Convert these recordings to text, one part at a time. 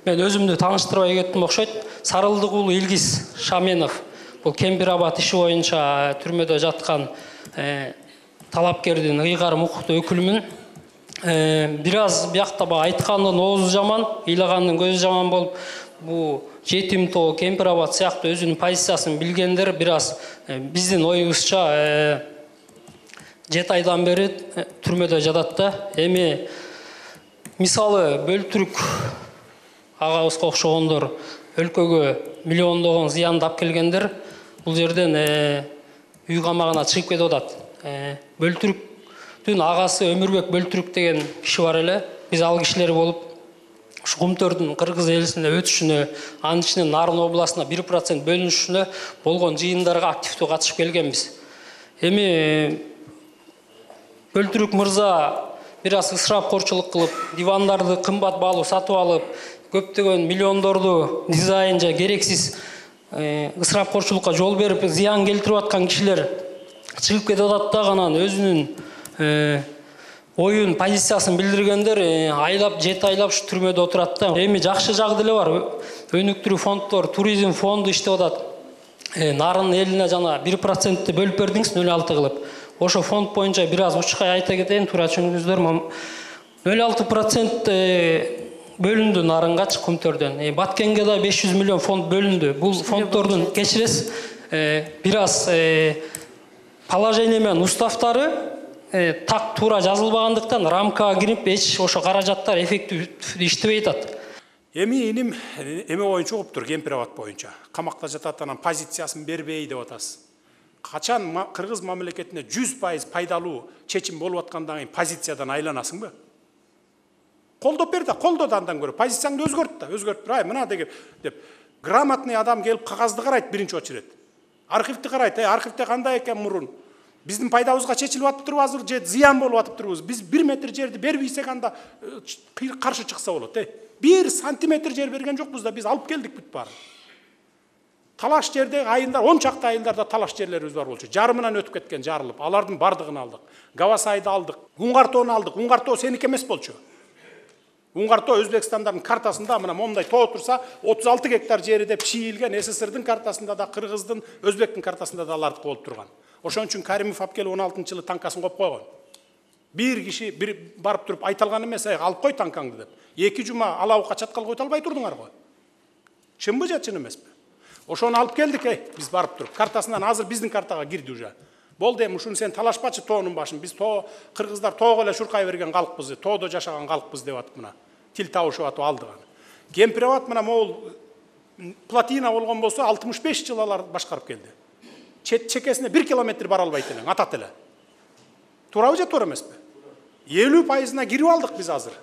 Мен өзүмдү тааныштырбай кеттим окшойт. Сарылдык уулу Илгиз Шаменов. Бул Кемпир-Абад иши боюнча түрмөдө жаткан талапкердин ыйгарым укуктуу өкүлүмүн. Бир аз биякта айткандын оозу жаман, ыйлагандын көзү жаман болуп, бул жетим тоо, Кемпир-Абад сыяктуу өзүнүн позициясын билгендер бир аз биздин оюбузча 7 айдан бери түрмөдө жатат да. Эми мисалы Бөлтүрк агабызга окшогондор өлкөгө миллиондогон зыянды алып келгендер бул жерден үй камагына чыгып кетип атат. Бөлтүрктүн агасы Өмүрбек Бөлтүрк деген киши бар эле. Биз ал кишилер болуп ушу Кумтөрдүн Кыргыз элисине өтүшүнө, анын ичинен Нарын областына 1% бөлүнүшүнө болгон жыйындарга активдүү катышып келгенбиз. Эми Бөлтүрк мырза бир аз ысырапкорчулук кылып, дивандарды кымбат баалуу сатып алып, көптөгөн миллиондорду дизайн же керексиз ысырапкорчулукка жол берип, зыян келтирип аткан кишилер чыгып кетип атат да, анан өзүнүн оюн, позициясын билдиргендер айлап, 7 айлап ушу түрмөдө отурат да. Эми жакшы жагы деле бар. Өнүктүрүү фонддор, туризм фонду иштеп атат. Нарын элине жана 1% бөлүп бердиңиз 0,6 кылып. Ошо фонд боюнча бир аз учкай айта кетейин, туура түшүнүңүздөр. 0,6% бөлүндү Нарынгачы Кумтөрдөн. Баткенге да 500 миллион фонд бөлүндү. Бул фонддордун кечиресиз бир аз положение менен уставтары так туура жазылбагандыктан рамкага кирип эч ошо каражаттар эффектив иштебей атат. Эми иним эме боюнча угуптур, Кемпир-Абад боюнча. Камакта жатат, анан позициясын бербей деп атасыз. Качан Кыргыз мамлекетине 100% пайдалуу чечим болуп аткандан кийин позициядан айланасыңбы? Колдоп бер да, колдоду андан көрө. Позицияңды өзгөрт да, мына деп грамотный адам келип кагазды карайт биринчи очеред. Архивди карайт, архивде кандай экен мурун? Биздин пайдабызга чечилип атыптырбы азыр же зыян болуп атыптырбы? Биз 1 метр жерди бербейсек анда каршы чыкса болот, 1 сантиметр жер берген жокпуз да, биз алып келдик бүт баарын. Талаш жерде айылдар, 10 чакта айылдарда талаш жерлерибиз бар болчу. Жарымынан өтүп кеткен, жарылып. Алардын бардыгын алдык. Гавасайды алдык. Уңгартоону алдык. Уңгартоо сеники эмес болчу. Уңгартоо Өзбекстандын картасында мына момундай тоо турса 36 гектар жери деп чийилген, СССРдин картасында да, Кыргыздын, Өзбектин картасында да алардыкы болуп турган. Ошон үчүн Каримов алып келип 16-жылы танкасын коюп койгон. Бир киши бир барып туруп айталган эмес, алып кой танкаңды деп. 2 жума алабыкка чаткал който албай турдуңар го. Чынбы же чын эмеспи? Ошону алып келдик, биз барып туруп. Картасынан азыр биздин картага кирди уже. Болду, эми ушуну сен талашпачы тоонун башын. Биз кыргыздар тоого эле шуркай берген калкпыз, тоодо жашаган калкпыз деп атып мына. Тил табышып атып алдык аны. Кемпир-Абад мына могул плотина болгон болсо 65 жыл алар башкарып келди. Чекесине 1 километр бара албайт элең, атат эле. Туурабы же туура эмеспи? 50% кирип алдык биз азыр.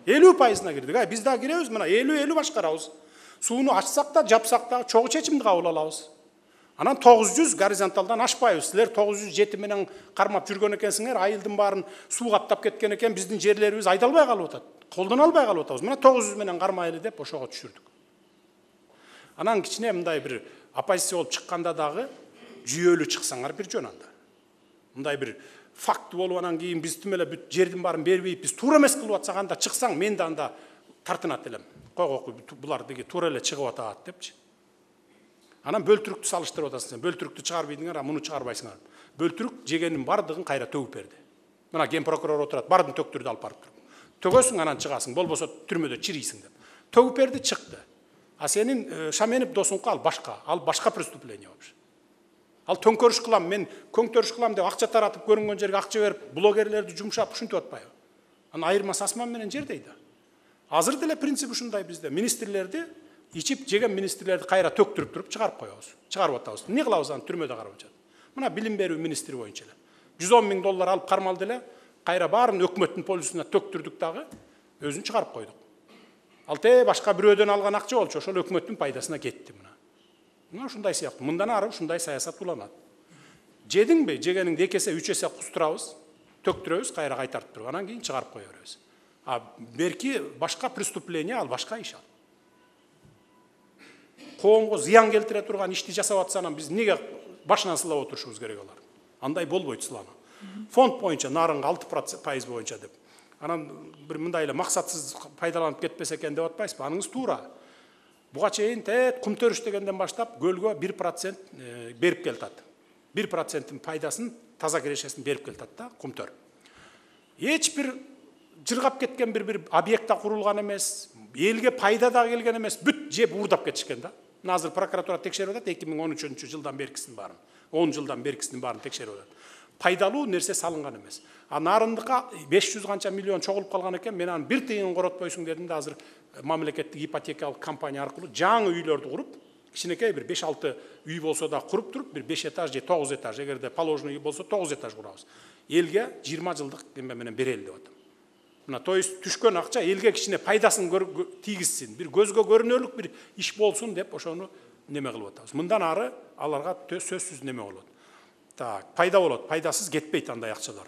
50% кирдик. Биз да киребиз, мына 50 башкарабыз. Сууну ачсак да, жапсак да чогуу чечимди кабыл алабыз. Анан 900 горизонталдан ашпайбыз. Силер 907 менен кармап жүргөн экенсиңер, айылдын баарын суу каптап кеткен экен, биздин жерлерибиз айдалбай калып атат. Колдоно албай калып атабыз. Мына 900 менен кармайлы деп ошого түшүрдүк. Анан кичине мындай бир оппозиция болуп чыкканда дагы жүйөлүү чыксаңар бир жөн анда. Мындай бир факт болуп анан кийин биз тим эле бүт жердин баарын бербейт, биз туура эмес кылып атсак анда чыксаң, мен да анда тартынат элем. Койгоку булар деги туура эле чыгып атат депчи. Анан Бөлтүрктү салыштырып атасың сен. Бөлтүрктү чыгарбайдыңар, муну чыгарбайсыңар. Бөлтүрк жегенин бардыгын кайра төгүп берди. Мына ген прокурор отурат, бардын төктүрдү алып барып туруп. Төгөсүң анан чыгасың, болбосо түрмөдө чирийсиң деп. Төгүп берди, чыкты. А сенин Шаменов досуңку ал башка преступление вообще. Ал төңкөрүш кылам, мен көңтөрүш кылам деп акча таратып, көрүнгөн жерге акча берип, блогерлерди жумшап ушинтип атпайбы? Анан айырмасы асман менен жер дейди. Азыр деле принцип ушундай бизде. Министрлерди ичип жеген министрлерди кайра төктүрүп туруп чыгарып коебуз. Чыгарып атабыз. Эмне кылабыз аны түрмөдө карап жатат. Мына билим берүү министри боюнча эле. 110 000 доллар алып кармалды эле, кайра баарын өкмөттүн полисине төктүрдүк дагы, өзүн чыгарып койдук. Ал башка бирөөдөн алган акча болчу, ошол өкмөттүн пайдасына кетти мына. Мына ушундай сыяктуу. Мындан ары ушундай саясат уланат. Жедиңби, жегениңди 2 эсе, 3 эсе кустурабыз, төктүрөбүз, кайра кайтартып туруп, анан кийин чыгарып кое беребиз. А берки башка преступление, ал башка иш ал. Коомго зыян келтире турган ишти жасап атса, анан биз неге башынан сылап отурушубуз керек алар? Андай болбойт сылануу. Фонд боюнча Нарынга 6% боюнча деп. анан бир мындай эле максатсыз пайдаланып кетпесе экен деп атпайсызбы? Аныңыз туура. Буга чейин кум төрүш дегенден баштап көлгө 1% берип келатат. 1%-тин пайдасын, таза кирешесин берип келатат да кумтөр. Эч бир жыргап кеткен бир объект да курулган эмес, элге пайда да келген эмес, бүт жеп уурдап кетишкен да. Азыр прокуратура текшерип атат 2013-жылдан беркисин баарын, 10 жылдан беркисин баарын текшерип атат. Пайдалуу нерсе салынган эмес. А нарындыкка 500 канча миллион чогулуп калган экен, мен аны бир тыйын коротпойсуң дедим да, азыр мамлекеттик ипотекалык компания аркылуу жаңы үйлөрдү куруп, кичинекей бир 5-6 үй болсо да куруп туруп, бир 5 этаж же 9 этаж, эгерде положенный үй болсо 9 этаж курабыз. Элге 20 жылдык неме менен берели деп атам. Мына то есть түшкөн акча элге кичине пайдасын тийгизсин, бир көзгө көрүнөрлүк бир иш болсун деп ошону неме кылып атабыз. Мындан ары аларга сөзсүз неме болот. Так, пайда болот, пайдасыз кетпейт андай акчалар.